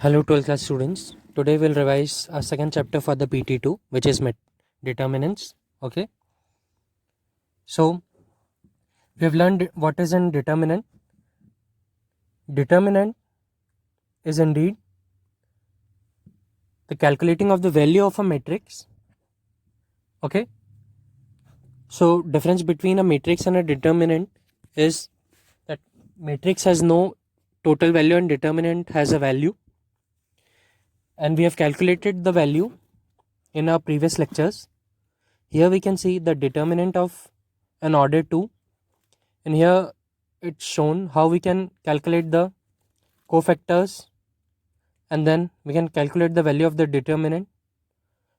Hello 12th class students. Today we'll revise our second chapter for the PT2, which is determinants. Okay. So we have learned what is a determinant. Determinant is indeed the calculating of the value of a matrix. Okay. So difference between a matrix and a determinant is that matrix has no total value and determinant has a value. And we have calculated the value in our previous lectures. Here we can see the determinant of an order 2, and here it's shown how we can calculate the cofactors, and then we can calculate the value of the determinant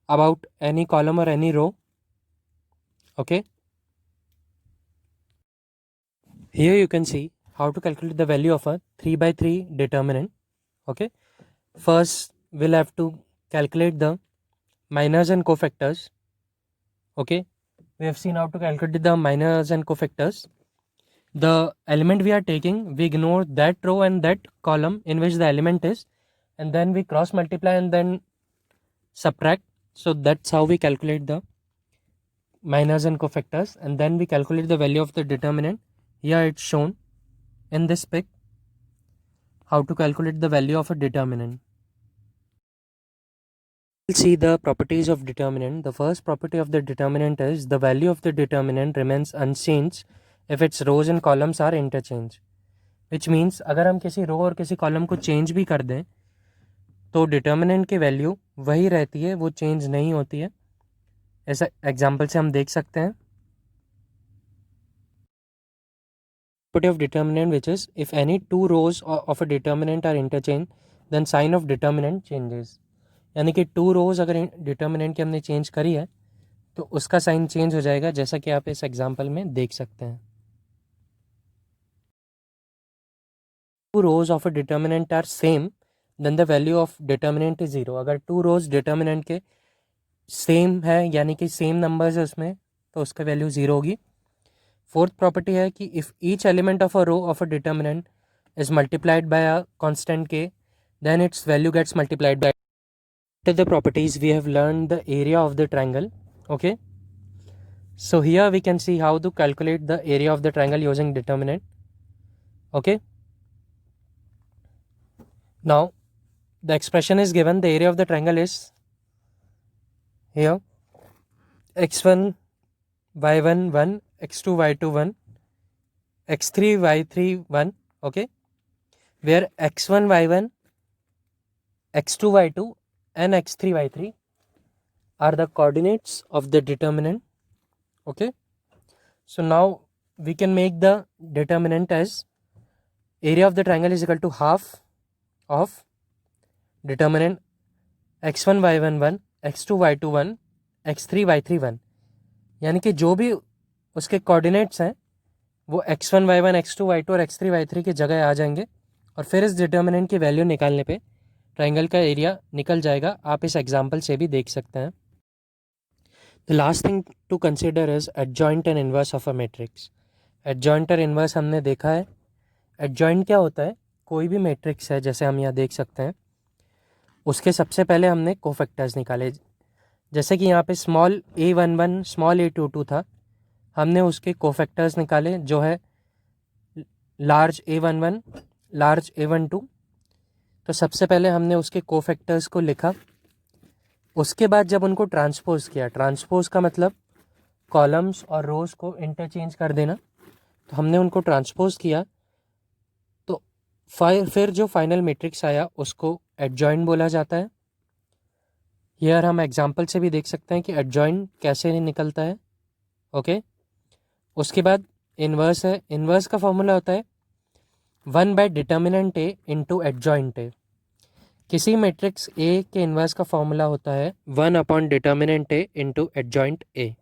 about any column or any row. Okay, here you can see how to calculate the value of a 3 by 3 determinant. Okay, first we'll have to calculate the minors and cofactors. Okay, we have seen how to calculate the minors and cofactors. The element we are taking, we ignore that row and that column in which the element is, and then we cross multiply and then subtract. So that's how we calculate the minors and cofactors, and then we calculate the value of the determinant. Here it's shown in this pic how to calculate the value of a determinant. We'll see the properties of determinant. The first property of the determinant is the value of the determinant remains unchanged if its rows and columns are interchanged, which means अगर हम किसी रो और किसी column को change भी कर दें तो डिटर्मिनेंट की वैल्यू वही रहती है, वो चेंज नहीं होती है. ऐसा एग्जांपल से हम देख सकते हैं. Property of determinant, which is if any two rows of a determinant are interchanged, then sign of determinant changes. यानी कि टू रोज अगर डिटर्मिनेंट की हमने चेंज करी है तो उसका साइन चेंज हो जाएगा, जैसा कि आप इस एग्जांपल में देख सकते हैं. Two rows of a determinant are same then the value of determinant is 0. अगर टू रोज डिटर्मिनेंट के सेम है यानी कि सेम नंबर्स है उसमें, तो उसका वैल्यू 0 होगी. फोर्थ प्रॉपर्टी है कि if each element of a row of a determinant is multiplied by a constant K, then its value gets multiplied by. After the properties, we have learned the area of the triangle. Okay, so here we can see how to calculate the area of the triangle using determinant. Okay, now the expression is given. The area of the triangle is here x1 y1 1, x2 y2 1, x3 y3 1. Okay, where x1 y1, x2 y2 and x3 y3 are the coordinates of the determinant. Okay, so now we can make the determinant as area of the triangle is equal to half of determinant x1 y1 1, x2 y2 1, x3 y3 1. यानी कि जो भी उसके coordinates हैं वो x1 y1 x2 y2 और x3 y3 की जगह आ जाएंगे, और फिर इस डिटर्मिनेंट की वैल्यू निकालने पे ट्राइंगल का एरिया निकल जाएगा. आप इस एग्जाम्पल से भी देख सकते हैं. The last thing to consider is adjoint and inverse of a matrix. Adjoint और इन्वर्स हमने देखा है. एडजॉइंट क्या होता है? कोई भी मैट्रिक्स है जैसे हम यहाँ देख सकते हैं, उसके सबसे पहले हमने कोफैक्टर्स निकाले. जैसे कि यहाँ पे स्मॉल a11 स्मॉल a22 था, हमने उसके कोफैक्टर्स निकाले जो है लार्ज a11 लार्ज a12. तो सबसे पहले हमने उसके कोफैक्टर्स को लिखा. उसके बाद जब उनको ट्रांसपोज किया, ट्रांसपोज का मतलब कॉलम्स और रोज को इंटरचेंज कर देना, तो हमने उनको ट्रांसपोज किया, तो फिर जो फाइनल मैट्रिक्स आया उसको एडजॉइंट बोला जाता है. हियर हम एग्जांपल से भी देख सकते हैं कि एडजॉइंट कैसे निकलता है. ओके, उसके बाद इन्वर्स है. इन्वर्स का फॉर्मूला होता है 1 bye determinant A into adjoint A. किसी मैट्रिक्स ए के इन्वर्स का फॉर्मूला होता है 1 upon determinant A into adjoint A.